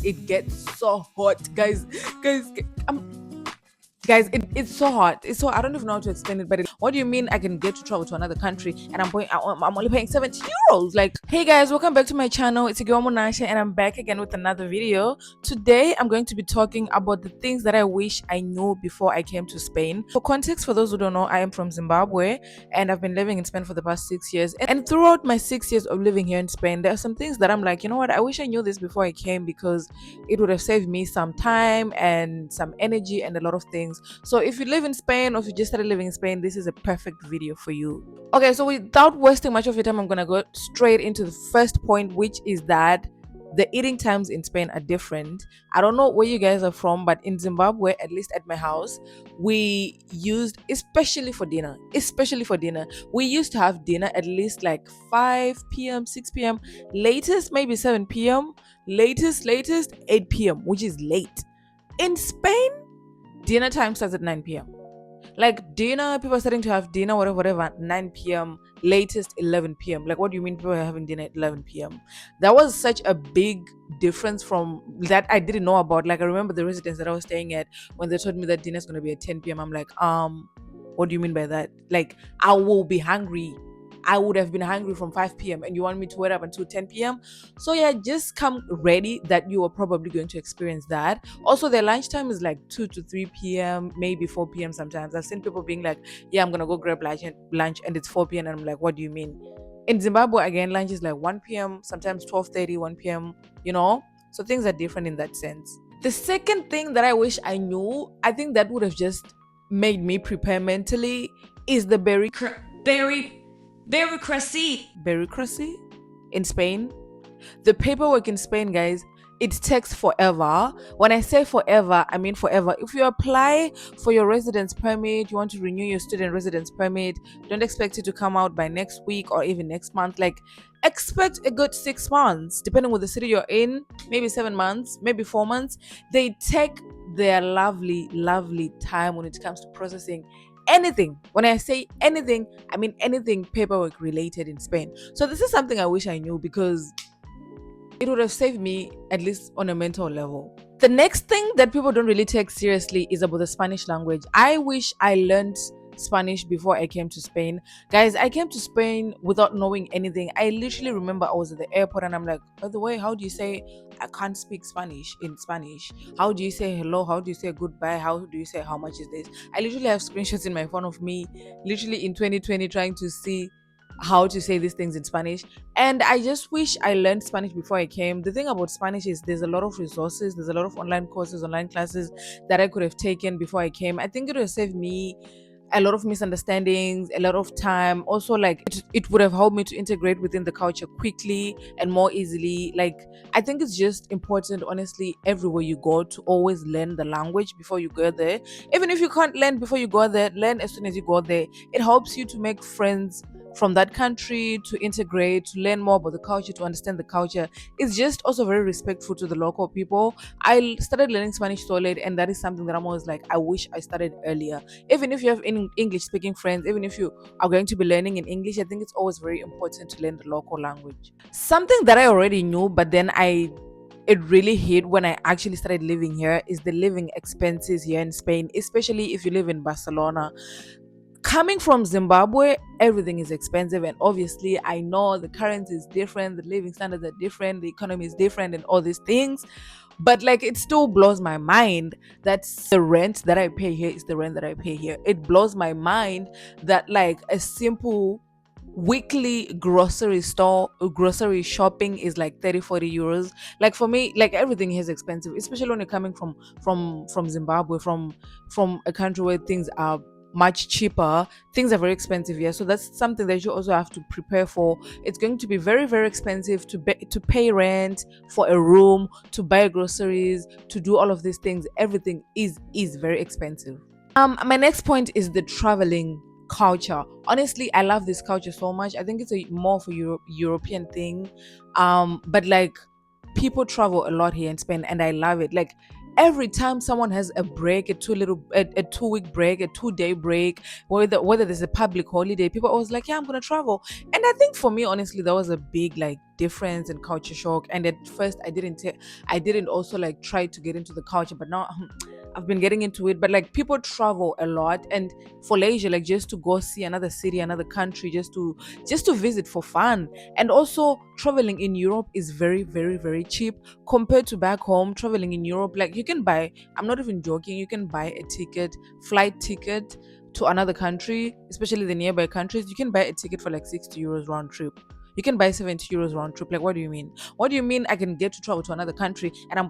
it gets so hot, guys. It's so hot. It's so I don't even know how to explain it. But what do you mean I can get to travel to another country and I'm only paying 70 euros? Like, hey guys, welcome back to my channel. It's Igiomo Nasha, and I'm back again with another video. Today, I'm going to be talking about the things that I wish I knew before I came to Spain. For context, for those who don't know, I am from Zimbabwe and I've been living in Spain for the past 6 years. And throughout my 6 years of living here in Spain, there are some things that I'm like, you know what? I wish I knew this before I came because it would have saved me some time and some energy and a lot of things. So if you live in Spain or if you just started living in Spain, this is a perfect video for you. Okay, so without wasting much of your time, I'm gonna go straight into the first point, which is that the eating times in Spain are different. I don't know where you guys are from, but in Zimbabwe, at least at my house, we used, especially for dinner, we used to have dinner at least like 5 p.m., 6 p.m., latest maybe 7 p.m., latest 8 p.m., which is late. In Spain, dinner time starts at 9 p.m. Like dinner, people are starting to have dinner, whatever, 9 p.m., latest 11 p.m. Like, what do you mean people are having dinner at 11 p.m.? That was such a big difference from that I didn't know about. Like, I remember the residence that I was staying at when they told me that dinner's gonna be at 10 p.m. I'm like, what do you mean by that? Like, I will be hungry. I would have been hungry from 5 p.m. and you want me to wait up until 10 p.m. So yeah, just come ready that you are probably going to experience that. Also, their lunchtime is like 2 to 3 p.m., maybe 4 p.m. sometimes. I've seen people being like, yeah, I'm gonna go grab lunch and it's 4 p.m. and I'm like, what do you mean? In Zimbabwe, again, lunch is like 1 p.m., sometimes 12:30, 1 p.m., you know? So things are different in that sense. The second thing that I wish I knew, I think that would have just made me prepare mentally, is the bureaucracy in Spain. The paperwork in Spain, guys, it takes forever. When I say forever, I mean forever. If you apply for your residence permit, you want to renew your student residence permit, don't expect it to come out by next week or even next month. Like, expect a good 6 months, depending on the city you're in, maybe 7 months, maybe 4 months. They take their lovely time when it comes to processing anything. When I say anything, I mean anything paperwork related in Spain. So this is something I wish I knew because it would have saved me, at least on a mental level. The next thing that people don't really take seriously is about the Spanish language. I wish I learned Spanish before I came to Spain. Guys, I came to Spain without knowing anything. I literally remember I was at the airport and I'm like, by the way, how do you say I can't speak Spanish in Spanish? How do you say hello? How do you say goodbye? How do you say how much is this? I literally have screenshots in my phone of me, literally in 2020, trying to see how to say these things in Spanish. And I just wish I learned Spanish before I came. The thing about Spanish is there's a lot of resources, there's a lot of online courses, online classes that I could have taken before I came. I think it would have saved me a lot of misunderstandings, a lot of time. Also, like it would have helped me to integrate within the culture quickly and more easily. Like, I think it's just important, honestly, everywhere you go to always learn the language before you go there. Even if you can't learn before you go there, learn as soon as you go there. It helps you to make friends from that country, to integrate, to learn more about the culture, to understand the culture. It's just also very respectful to the local people. I started learning Spanish so late, and that is something that I'm always like, I wish I started earlier. Even if you have English speaking friends, even if you are going to be learning in English, I think it's always very important to learn the local language. Something that I already knew, but then it really hit when I actually started living here, is the living expenses here in Spain, especially if you live in Barcelona. Coming from Zimbabwe, everything is expensive, and obviously, I know the currency is different, the living standards are different, the economy is different, and all these things. But like, it still blows my mind that the rent that I pay here is the rent that I pay here. It blows my mind that like a simple weekly grocery shopping is like 30-40 euros. Like, for me, like, everything here is expensive, especially when you're coming from Zimbabwe, from a country where things are much cheaper. Things are very expensive here, so that's something that you also have to prepare for. It's going to be very expensive to pay rent for a room, to buy groceries, to do all of these things. Everything is very expensive. My next point is the traveling culture. Honestly, I love this culture so much. I think it's a more of a European thing. But like, people travel a lot here in Spain, and I love it. Like, every time someone has a break, a 2 week break, a 2 day break, whether there's a public holiday, people always like, yeah, I'm gonna travel. And I think for me, honestly, that was a big like difference and culture shock. And at first I didn't also like try to get into the culture, but now I've been getting into it. But like people travel a lot, and for leisure, like just to go see another city, another country, just to visit for fun. And also traveling in Europe is very, very, very cheap compared to back home. Traveling in Europe, like you can buy, I'm not even joking, you can buy a ticket, flight ticket to another country, especially the nearby countries. You can buy a ticket for like 60 euros round trip. You can buy 70 euros round trip. Like, what do you mean? What do you mean I can get to travel to another country and I'm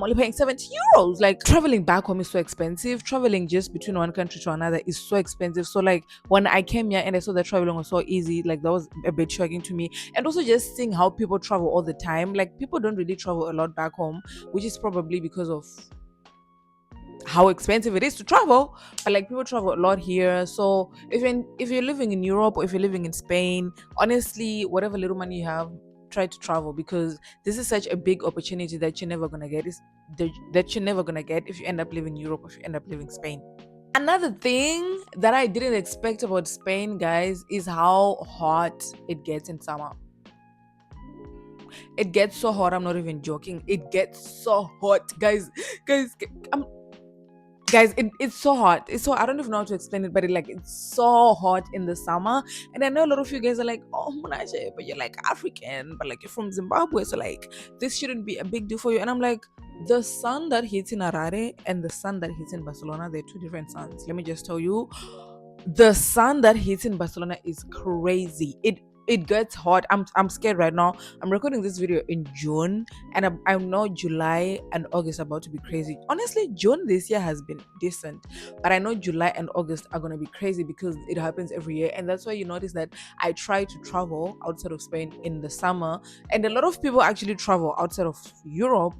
only paying 70 euros? Like, traveling back home is so expensive. Traveling just between one country to another is so expensive. So, like, when I came here and I saw that traveling was so easy, like, that was a bit shocking to me. And also just seeing how people travel all the time. Like, people don't really travel a lot back home, which is probably because of how expensive it is to travel. But like people travel a lot here. So if you're living in Europe or if you're living in Spain, honestly, whatever little money you have, try to travel, because this is such a big opportunity that you're never gonna get, that you're never gonna get if you end up living in Europe or if you end up living Spain. Another thing that I didn't expect about Spain, guys, is how hot it gets in summer. It gets so hot, I'm not even joking. It gets so hot, guys. I'm Guys, it's so hot. It's so, I don't even know how to explain it, but it's so hot in the summer. And I know a lot of you guys are like, oh Munaje, but you're like African, but like you're from Zimbabwe, so like this shouldn't be a big deal for you. And I'm like, the sun that hits in Harare and the sun that hits in Barcelona, they're two different suns. Let me just tell you, the sun that hits in Barcelona is crazy. It gets hot. I'm scared right now. I'm recording this video in June, and I know July and August are about to be crazy. Honestly, June this year has been decent, but I know July and August are gonna be crazy because it happens every year. And that's why you notice that I try to travel outside of Spain in the summer, and a lot of people actually travel outside of Europe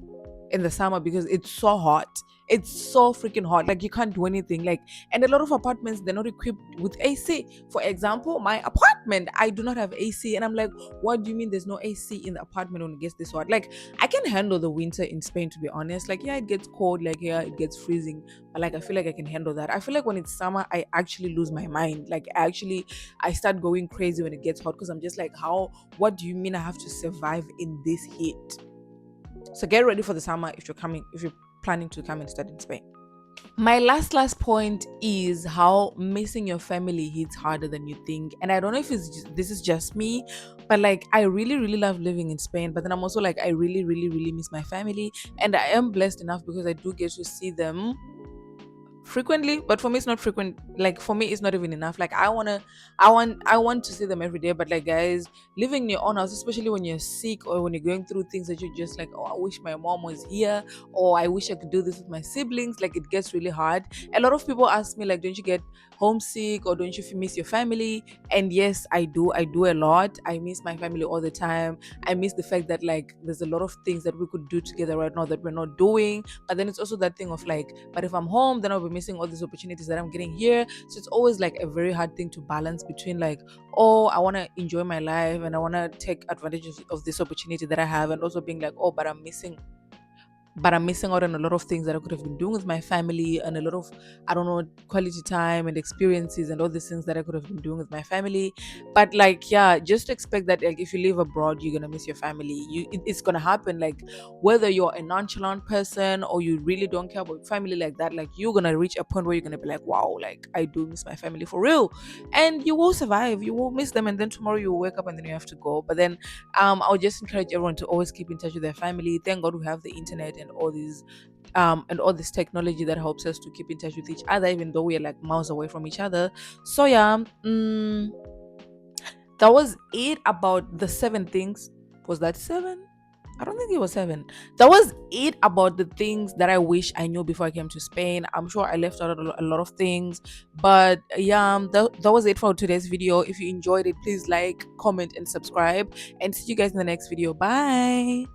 in the summer because it's so hot. It's so freaking hot. Like you can't do anything. Like, and a lot of apartments, they're not equipped with AC. For example, my apartment, I do not have AC. And I'm like, what do you mean there's no AC in the apartment when it gets this hot? Like, I can handle the winter in Spain, to be honest. Like, yeah, it gets cold, like yeah, it gets freezing. But like I feel like I can handle that. I feel like when it's summer, I actually lose my mind. Like I start going crazy when it gets hot because I'm just like, what do you mean I have to survive in this heat? So get ready for the summer if you're planning to come and study in Spain. My last point is how missing your family hits harder than you think. And I don't know if this is just me, but like I really, really love living in Spain. But then I'm also like, I really, really, really miss my family. And I am blessed enough because I do get to see them frequently, but for me it's not frequent. Like for me it's not even enough. Like I want to see them every day. But like, guys, living in your own house, especially when you're sick or when you're going through things that you're just like, oh, I wish my mom was here, or I wish I could do this with my siblings, like it gets really hard. A lot of people ask me like, don't you get homesick or don't you miss your family? And yes, I do a lot. I miss my family all the time. I miss the fact that like there's a lot of things that we could do together right now that we're not doing. But then it's also that thing of like, but if I'm home, then I'll be missing all these opportunities that I'm getting here. So it's always like a very hard thing to balance between like, oh, I want to enjoy my life and I want to take advantage of this opportunity that I have, and also being like, oh, but I'm missing out on a lot of things that I could have been doing with my family, and a lot of, I don't know, quality time and experiences and all these things that I could have been doing with my family. But like, yeah, just expect that like if you live abroad, you're gonna miss your family. It's gonna happen. Like whether you're a nonchalant person or you really don't care about family like that, like you're gonna reach a point where you're gonna be like, wow, like I do miss my family for real, and you will survive. You will miss them, and then tomorrow you will wake up and then you have to go. But then I would just encourage everyone to always keep in touch with their family. Thank God we have the internet and all this technology that helps us to keep in touch with each other, even though we're like miles away from each other. So yeah, that was it about the 7 things. Was that 7? I don't think it was 7. That was it about the things that I wish I knew before I came to Spain. I'm sure I left out a lot of things, but yeah, that was it for today's video. If you enjoyed it, please like, comment, and subscribe. And see you guys in the next video. Bye.